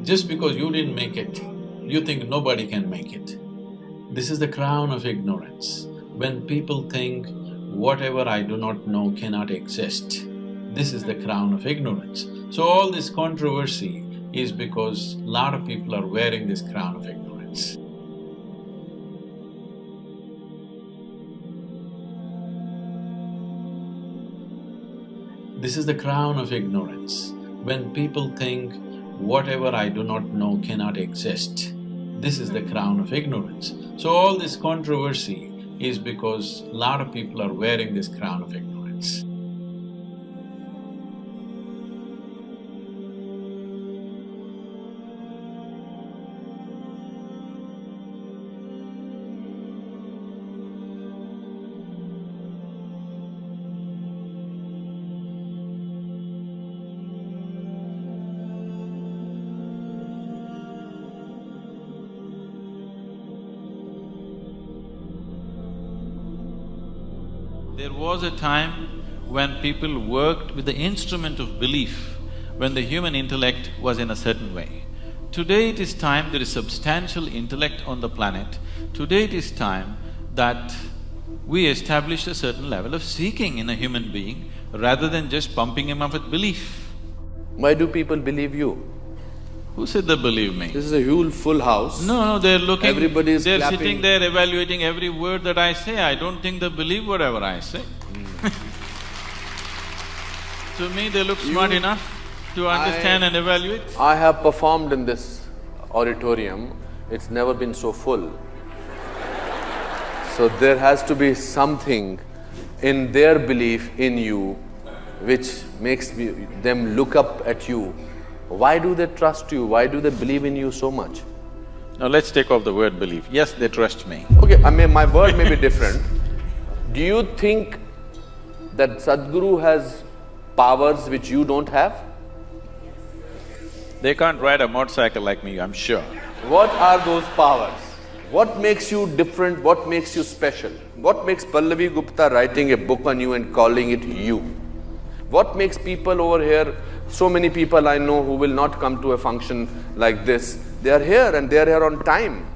Just because you didn't make it, you think nobody can make it. This is the crown of ignorance. When people think, whatever I do not know cannot exist, this is the crown of ignorance. So all this controversy is because lot of people are wearing this crown of ignorance. This is the crown of ignorance. When people think, whatever I do not know cannot exist, this is the crown of ignorance. So all this controversy is because lot of people are wearing this crown of ignorance. There was a time when people worked with the instrument of belief, when the human intellect was in a certain way. Today it is time there is substantial intellect on the planet. Today it is time that we establish a certain level of seeking in a human being rather than just pumping him up with belief. Why do people believe you? Who said they believe me? This is a huge full house. No, they're looking… Everybody is they're clapping. sitting there evaluating every word that I say. I don't think they believe whatever I say. To me, they look smart enough to understand and evaluate. I have performed in this auditorium, it's never been so full. So there has to be something in their belief in you which makes them look up at you. Why do they trust you? Why do they believe in you so much? Now let's take off the word belief. Yes, they trust me. Okay, my word may be different. Do you think that Sadhguru has powers which you don't have? They can't ride a motorcycle like me, I'm sure. What are those powers? What makes you different? What makes you special? What makes Pallavi Gupta writing a book on you and calling it you? What makes people over here, so many people I know who will not come to a function like this, they are here and they are here on time.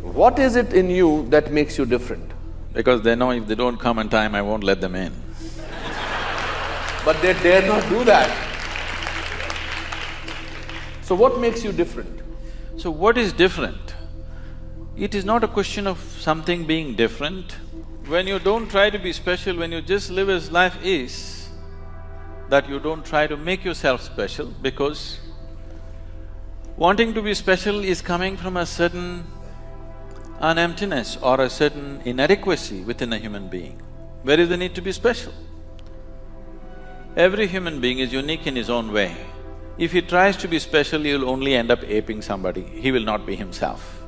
What is it in you that makes you different? Because they know if they don't come on time, I won't let them in. But they dare not do that. So what makes you different? So what is different? It is not a question of something being different. When you don't try to be special, when you just live as life is, that you don't try to make yourself special, because wanting to be special is coming from a certain an emptiness or a certain inadequacy within a human being. Where is the need to be special? Every human being is unique in his own way. If he tries to be special, he'll only end up aping somebody, he will not be himself.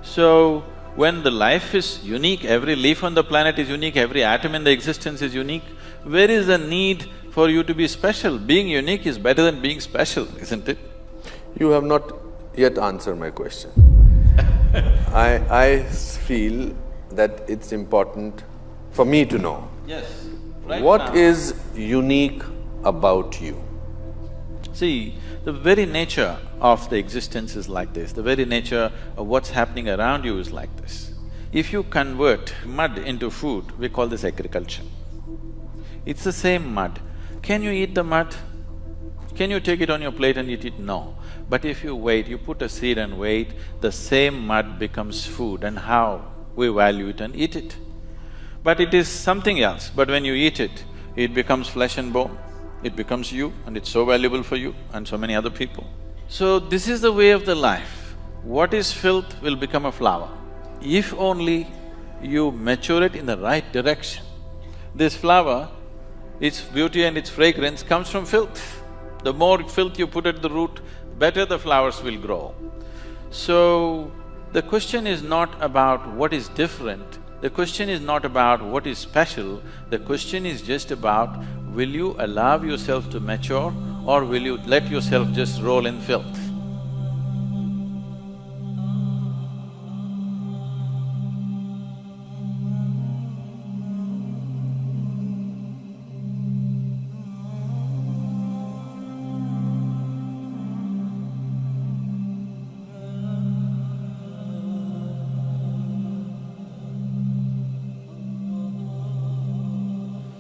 So, when the life is unique, every leaf on the planet is unique, every atom in the existence is unique, where is the need for you to be special? Being unique is better than being special, isn't it? You have not yet answered my question. I feel that it's important for me to know. Yes, right What now. is unique about you? See, the very nature of the existence is like this, the very nature of what's happening around you is like this. If you convert mud into food, we call this agriculture. It's the same mud. Can you eat the mud? Can you take it on your plate and eat it? No. But if you wait, you put a seed and wait, the same mud becomes food, and how we value it and eat it. But it is something else, but when you eat it, it becomes flesh and bone, it becomes you, and it's so valuable for you and so many other people. So this is the way of the life. What is filth will become a flower, if only you mature it in the right direction. This flower, its beauty and its fragrance comes from filth. The more filth you put at the root, better the flowers will grow. So, the question is not about what is different, the question is not about what is special, the question is just about, will you allow yourself to mature or will you let yourself just roll in filth?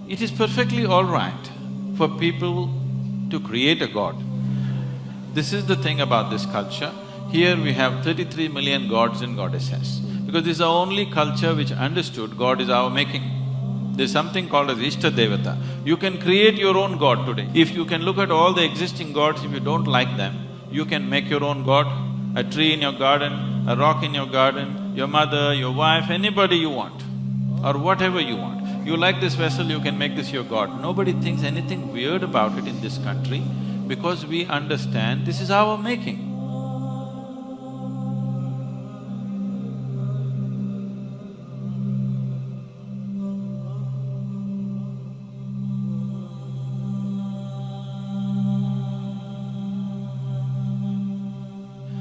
It is perfectly all right for people to create a god. This is the thing about this culture. Here we have 33 million gods and goddesses, because this is the only culture which understood God is our making. There's something called as Ishta Devata. You can create your own god today. If you can look at all the existing gods, if you don't like them, you can make your own god, a tree in your garden, a rock in your garden, your mother, your wife, anybody you want, or whatever you want. You like this vessel, you can make this your god. Nobody thinks anything weird about it in this country because we understand this is our making.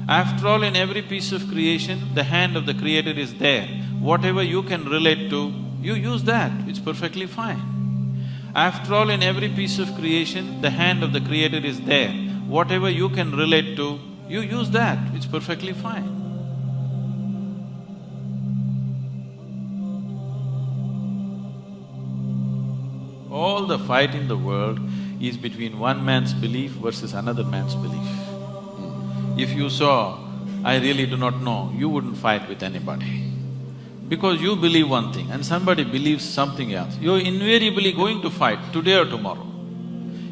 After all, in every piece of creation, the hand of the Creator is there. Whatever you can relate to, you use that, it's perfectly fine. After all, in every piece of creation, the hand of the Creator is there. Whatever you can relate to, you use that, it's perfectly fine. All the fight in the world is between one man's belief versus another man's belief. If you saw, I really do not know, you wouldn't fight with anybody. Because you believe one thing and somebody believes something else, you're invariably going to fight today or tomorrow.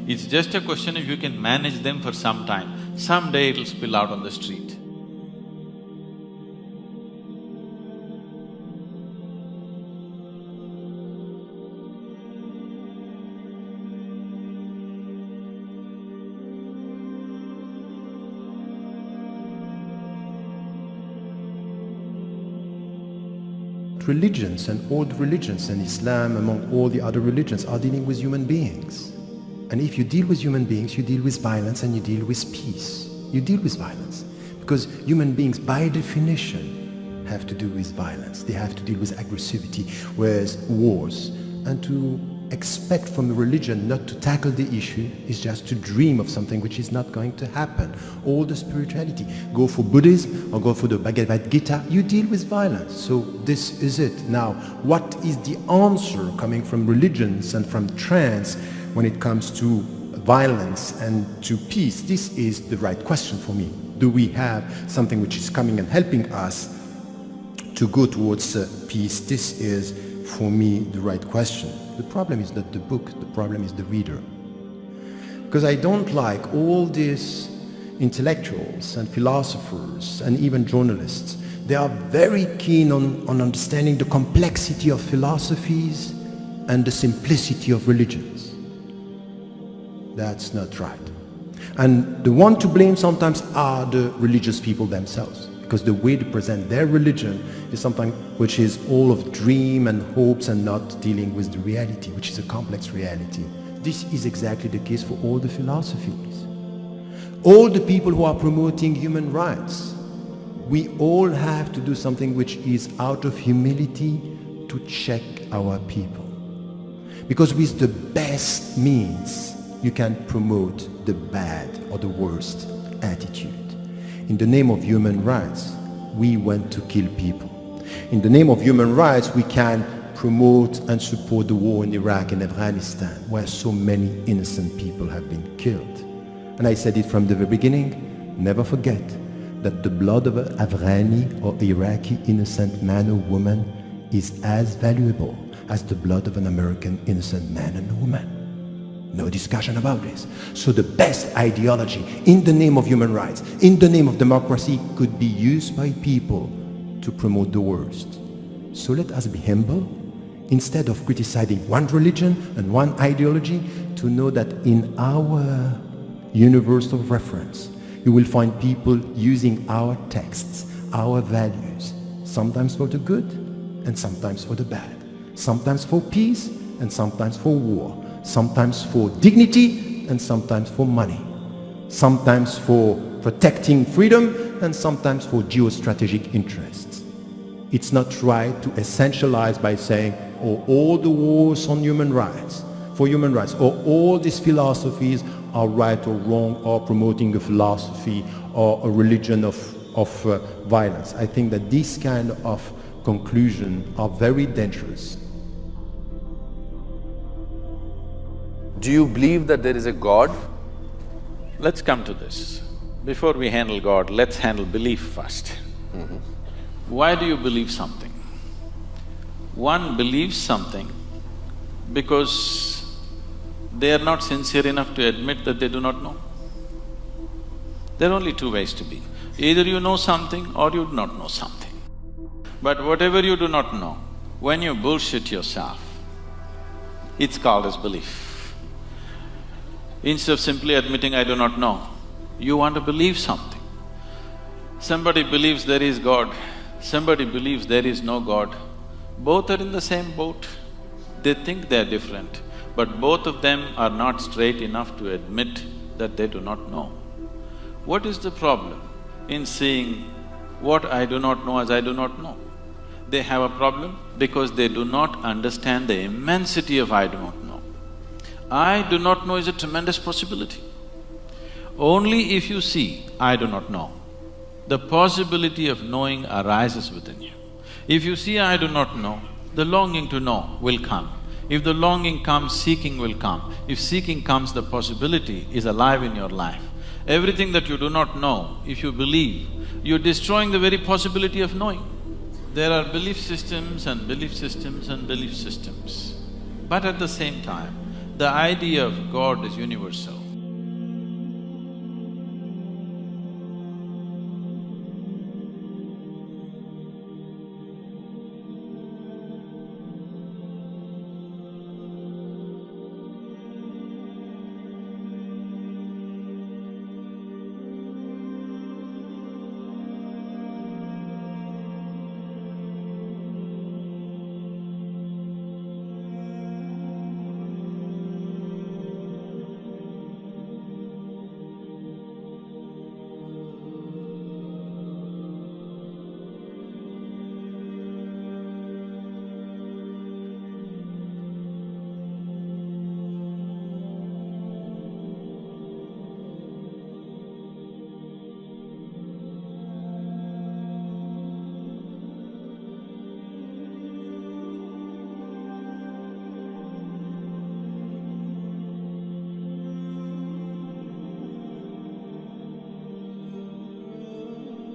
It's just a question if you can manage them for some time. Someday it'll spill out on the street. Religions and all the religions and Islam among all the other religions are dealing with human beings. And if you deal with human beings, you deal with violence and you deal with peace. You deal with violence because human beings by definition have to do with violence. They have to deal with aggressivity, with wars. And to expect from a religion not to tackle the issue is just to dream of something which is not going to happen. All the spirituality, go for Buddhism or go for the Bhagavad Gita, you deal with violence. So this is it. Now, what is the answer coming from religions and from trance when it comes to violence and to peace? This is the right question for me. Do we have something which is coming and helping us to go towards peace? This is, for me, the right question. The problem is not the book, the problem is the reader. Because I don't like all these intellectuals and philosophers and even journalists. They are very keen on understanding the complexity of philosophies and the simplicity of religions. That's not right. And the one to blame sometimes are the religious people themselves, because the way they present their religion is something which is all of dream and hopes and not dealing with the reality, which is a complex reality. This is exactly the case for all the philosophies. All the people who are promoting human rights, we all have to do something which is out of humility to check our people. Because with the best means, you can promote the bad or the worst attitude. In the name of human rights, we want to kill people. In the name of human rights, we can promote and support the war in Iraq and Afghanistan, where so many innocent people have been killed. And I said it from the very beginning, never forget that the blood of an Afghani or Iraqi innocent man or woman is as valuable as the blood of an American innocent man and woman. No discussion about this. So the best ideology in the name of human rights, in the name of democracy, could be used by people to promote the worst. So let us be humble, instead of criticizing one religion and one ideology, to know that in our universe of reference, you will find people using our texts, our values, sometimes for the good and sometimes for the bad, sometimes for peace and sometimes for war, sometimes for dignity and sometimes for money, sometimes for protecting freedom and sometimes for geostrategic interests. It's not right to essentialize by saying, oh, all the wars on human rights, for human rights, or all these philosophies are right or wrong, or promoting a philosophy or a religion of violence. I think that these kind of conclusions are very dangerous. Do you believe that there is a God? Let's come to this. Before we handle God, let's handle belief first. Why do you believe something? One believes something because they are not sincere enough to admit that they do not know. There are only two ways to be. Either you know something or you do not know something. But whatever you do not know, when you bullshit yourself, it's called as belief. Instead of simply admitting, I do not know, you want to believe something. Somebody believes there is God, somebody believes there is no God. Both are in the same boat. They think they're different, but both of them are not straight enough to admit that they do not know. What is the problem in seeing what I do not know as I do not know? They have a problem because they do not understand the immensity of I do not know. I do not know is a tremendous possibility. Only if you see I do not know, the possibility of knowing arises within you. If you see I do not know, the longing to know will come. If the longing comes, seeking will come. If seeking comes, the possibility is alive in your life. Everything that you do not know, if you believe, you're destroying the very possibility of knowing. There are belief systems and belief systems and belief systems. But at the same time, the idea of God is universal.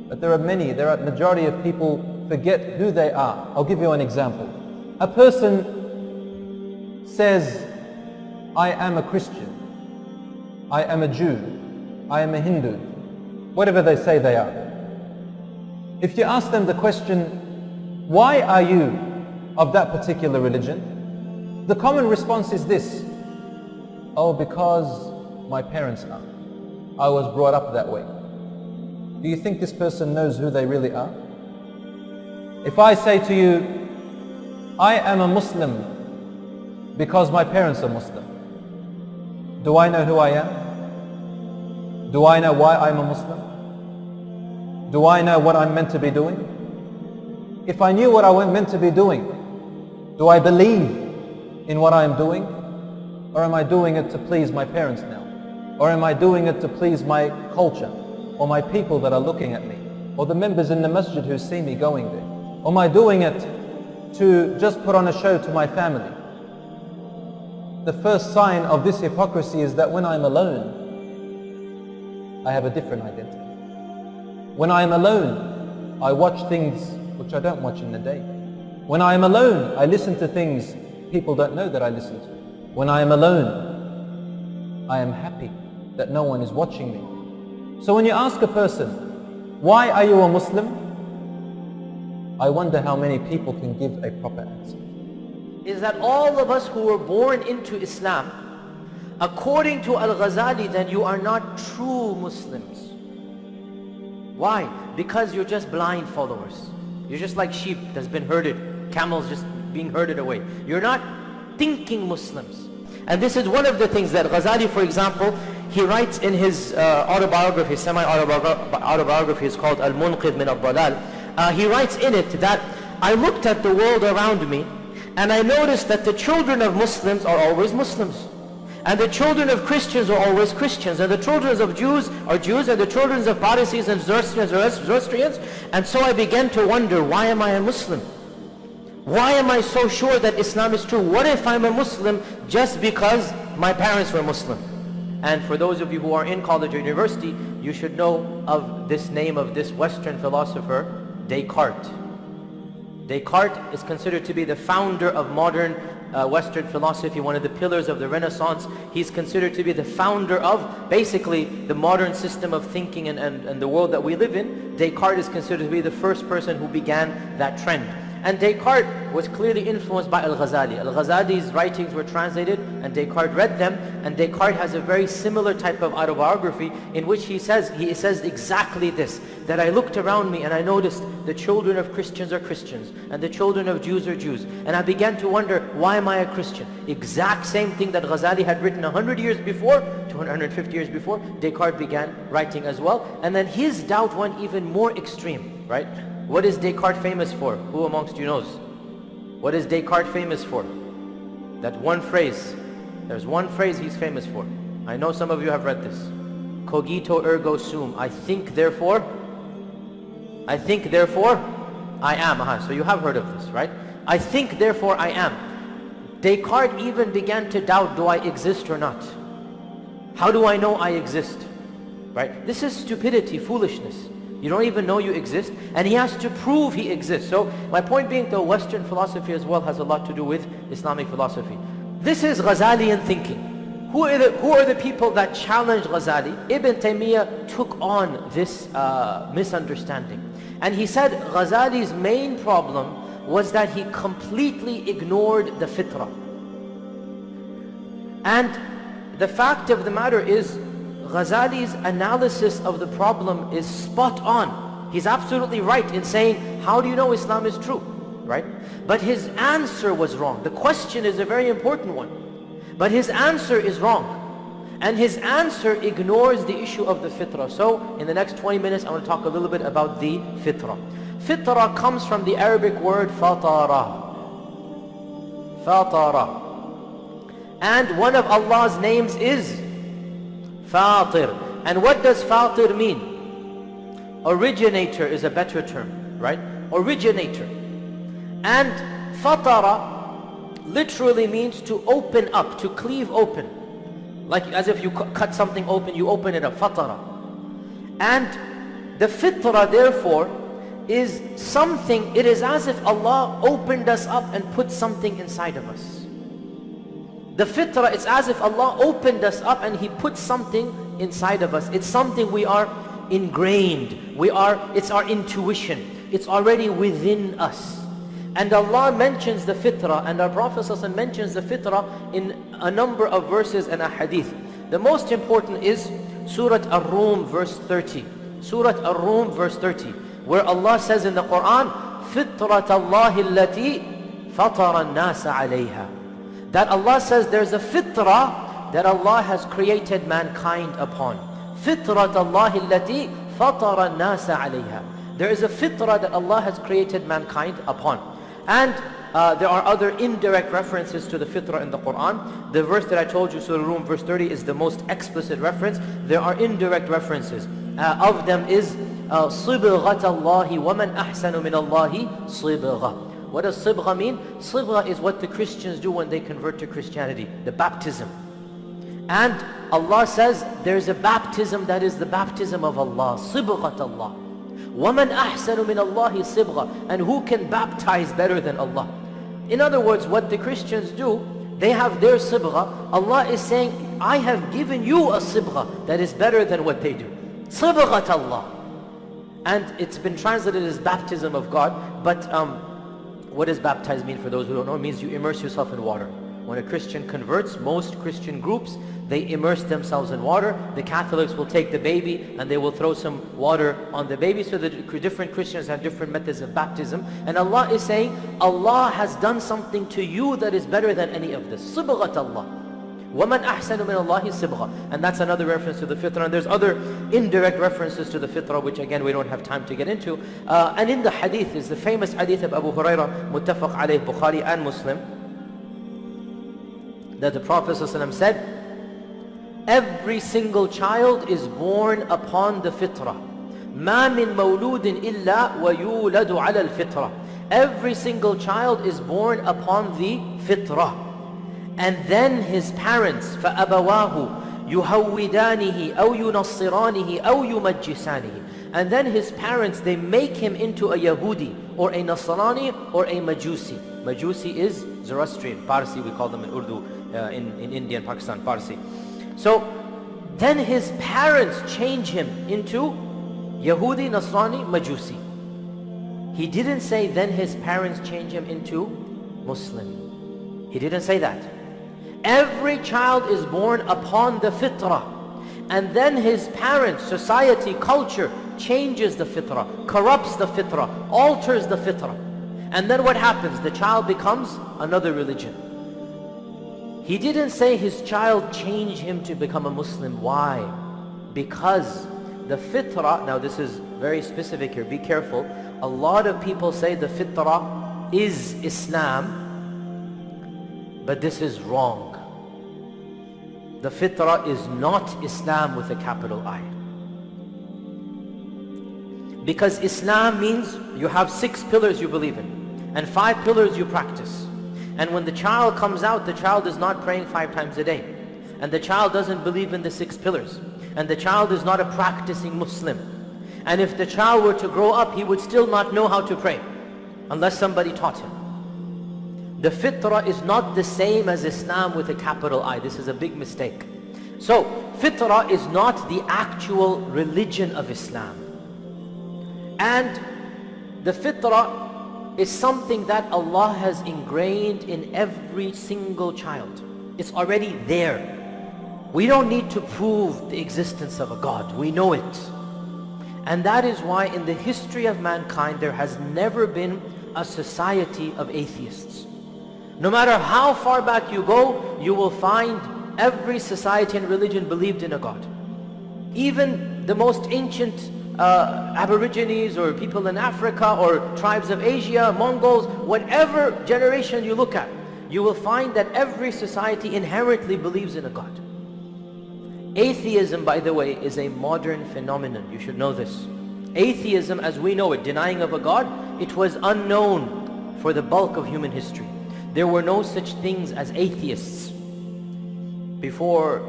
But there are majority of people forget who they are. I'll give you an example. A person says, I am a Christian, I am a Jew, I am a Hindu, whatever they say they are. If you ask them the question, why are you of that particular religion? The common response is this: oh, because my parents are. I was brought up that way. Do you think this person knows who they really are? If I say to you, I am a Muslim because my parents are Muslim, do I know who I am? Do I know why I'm a Muslim? Do I know what I'm meant to be doing? If I knew what I was meant to be doing, do I believe in what I'm doing? Or am I doing it to please my parents now? Or am I doing it to please my culture? Or my people that are looking at me? Or the members in the masjid who see me going there? Or am I doing it to just put on a show to my family? The first sign of this hypocrisy is that when I'm alone, I have a different identity. When I am alone, I watch things which I don't watch in the day. When I am alone, I listen to things people don't know that I listen to. When I am alone, I am happy that no one is watching me. So when you ask a person, why are you a Muslim? I wonder how many people can give a proper answer. Is that all of us who were born into Islam, according to Al-Ghazali, then you are not true Muslims. Why? Because you're just blind followers. You're just like sheep that's been herded, camels just being herded away. You're not thinking Muslims. And this is one of the things that Ghazali, for example, he writes in his autobiography, his semi-autobiography is called Al-Munqidh min al-Dalal. He writes in it that I looked at the world around me and I noticed that the children of Muslims are always Muslims. And the children of Christians are always Christians. And the children of Jews are Jews, and the children of Parsis and Zoroastrians are Zoroastrians. And so I began to wonder, why am I a Muslim? Why am I so sure that Islam is true? What if I'm a Muslim just because my parents were Muslim. And for those of you who are in college or university, you should know of this name of this Western philosopher, Descartes. Descartes is considered to be the founder of modern Western philosophy, one of the pillars of the Renaissance. He's considered to be the founder of basically the modern system of thinking and the world that we live in. Descartes is considered to be the first person who began that trend. And Descartes was clearly influenced by Al-Ghazali. Al-Ghazali's writings were translated and Descartes read them, and Descartes has a very similar type of autobiography in which he says exactly this, that I looked around me and I noticed the children of Christians are Christians and the children of Jews are Jews, and I began to wonder, why am I a Christian? Exact same thing that Ghazali had written 100 years before, 250 years before, Descartes began writing as well. And then his doubt went even more extreme, right? What is Descartes famous for? Who amongst you knows? What is Descartes famous for? That one phrase. There's one phrase he's famous for. I know some of you have read this. Cogito ergo sum. I think therefore I am. So you have heard of this, right? I think therefore I am. Descartes even began to doubt, do I exist or not? How do I know I exist? Right? This is stupidity, foolishness. You don't even know you exist, and he has to prove he exists. So my point being, though, Western philosophy as well has a lot to do with Islamic philosophy. This is Ghazalian thinking. Who are the people that challenged Ghazali? Ibn Taymiyyah took on this misunderstanding. And he said Ghazali's main problem was that he completely ignored the fitrah. And the fact of the matter is, Ghazali's analysis of the problem is spot on. He's absolutely right in saying, how do you know Islam is true? Right? But his answer was wrong. The question is a very important one. But his answer is wrong. And his answer ignores the issue of the fitrah. So in the next 20 minutes, I want to talk a little bit about the fitrah. Fitrah comes from the Arabic word fatara. Fatara. And one of Allah's names is Fatir. And what does Fatir mean? Originator is a better term, right? Originator. And Fatara literally means to open up, to cleave open. Like as if you cut something open, you open it up, Fatara. And the fitrah therefore is something, it is as if Allah opened us up and put something inside of us. The fitrah, it's as if Allah opened us up and He put something inside of us. It's something we are ingrained. It's our intuition. It's already within us. And Allah mentions the fitrah, and our Prophet ﷺ mentions the fitrah in a number of verses and a hadith. The most important is Surah Ar-Rum verse 30. Surah Ar-Rum verse 30, where Allah says in the Quran, فِطْرَةَ اللَّهِ الَّتِي فَطَرَ النَّاسَ عَلَيْهَا. That Allah says there's a fitrah that Allah has created mankind upon. فِطْرَةَ اللَّهِ الَّتِي فَطَرَ النَّاسَ عَلَيْهَا. There is a fitrah that Allah has created mankind upon. And there are other indirect references to the fitrah in the Quran. The verse that I told you, Surah Rum verse 30, is the most explicit reference. There are indirect references. Of them is صِبْغَةَ اللَّهِ وَمَنْ أَحْسَنُ مِنَ اللَّهِ صِبْغَةً. What does Sibgha mean? Sibgha is what the Christians do when they convert to Christianity, the baptism. And Allah says there's a baptism that is the baptism of Allah, Sibghat Allah. وَمَنْ أَحْسَنُ مِنَ اللَّهِ صِبْغَةً. And who can baptize better than Allah? In other words, what the Christians do, they have their Sibgha. Allah is saying, I have given you a Sibgha that is better than what they do. Sibghat Allah. And it's been translated as baptism of God, but what does baptize mean for those who don't know? It means you immerse yourself in water. When a Christian converts, most Christian groups, they immerse themselves in water. The Catholics will take the baby and they will throw some water on the baby. So the different Christians have different methods of baptism. And Allah is saying, Allah has done something to you that is better than any of this. Sibghat Allah. وَمَنْ أَحْسَنُ مِنَ اللَّهِ صِبْغَةً. And that's another reference to the fitrah. And there's other indirect references to the fitrah, which again we don't have time to get into. And in the hadith is the famous hadith of Abu Hurairah, muttafaq alayh, Bukhari and Muslim, that the Prophet ﷺ said, every single child is born upon the fitrah. مَا مِن مَوْلُودٍ إِلَّا وَيُولَدُ عَلَى الْفِطْرَةِ. Every single child is born upon the fitrah. And then his parents, فَأَبَوَاهُ يُهَوِّدَانِهِ أَوْ يُنَصِّرَانِهِ أَوْ يُمَجِّسَانِهِ. And then his parents, they make him into a Yahudi or a Nasrani or a Majusi. Majusi is Zoroastrian, Parsi, we call them in Urdu, in India and Pakistan, Parsi. So then his parents change him into Yahudi, Nasrani, Majusi. He didn't say then his parents change him into Muslim. He didn't say that. Every child is born upon the fitrah. And then his parents, society, culture changes the fitrah, corrupts the fitrah, alters the fitrah. And then what happens? The child becomes another religion. He didn't say his child changed him to become a Muslim. Why? Because the fitrah, now this is very specific here, be careful. A lot of people say the fitrah is Islam, but this is wrong. The fitrah is not Islam with a capital I. Because Islam means you have 6 pillars you believe in, and 5 pillars you practice. And when the child comes out, the child is not praying 5 times a day. And the child doesn't believe in the 6 pillars. And the child is not a practicing Muslim. And if the child were to grow up, he would still not know how to pray, unless somebody taught him. The fitrah is not the same as Islam with a capital I. This is a big mistake. So, fitrah is not the actual religion of Islam. And the fitrah is something that Allah has ingrained in every single child. It's already there. We don't need to prove the existence of a God. We know it. And that is why in the history of mankind there has never been a society of atheists. No matter how far back you go, you will find every society and religion believed in a God. Even the most ancient Aborigines or people in Africa or tribes of Asia, Mongols, whatever generation you look at, you will find that every society inherently believes in a God. Atheism, by the way, is a modern phenomenon. You should know this. Atheism, as we know it, denying of a God, it was unknown for the bulk of human history. There were no such things as atheists. Before,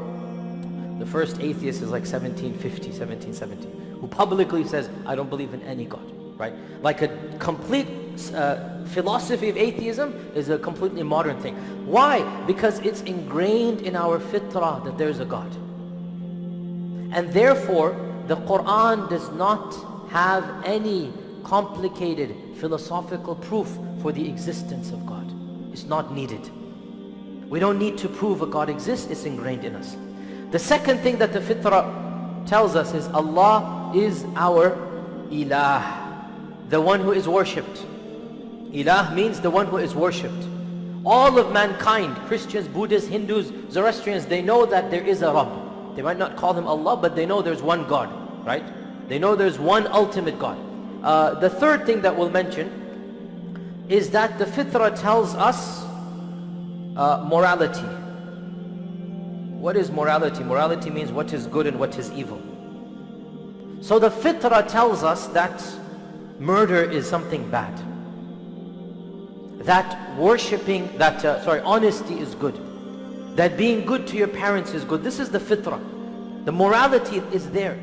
the first atheist is like 1750, 1770, who publicly says, I don't believe in any God, right? Like a complete philosophy of atheism is a completely modern thing. Why? Because it's ingrained in our fitrah that there's a God. And therefore, the Quran does not have any complicated philosophical proof for the existence of God. It's not needed. We don't need to prove a God exists, it's ingrained in us. The second thing that the fitrah tells us is Allah is our ilah, the one who is worshipped. Ilah means the one who is worshipped. All of mankind, Christians, Buddhists, Hindus, Zoroastrians, they know that there is a Rabb. They might not call him Allah, but they know there's one God, right? They know there's one ultimate God. The third thing that we'll mention is that the fitrah tells us morality. What is morality? Morality means what is good and what is evil. So the fitrah tells us that murder is something bad. That honesty is good. That being good to your parents is good. This is the fitrah. The morality is there.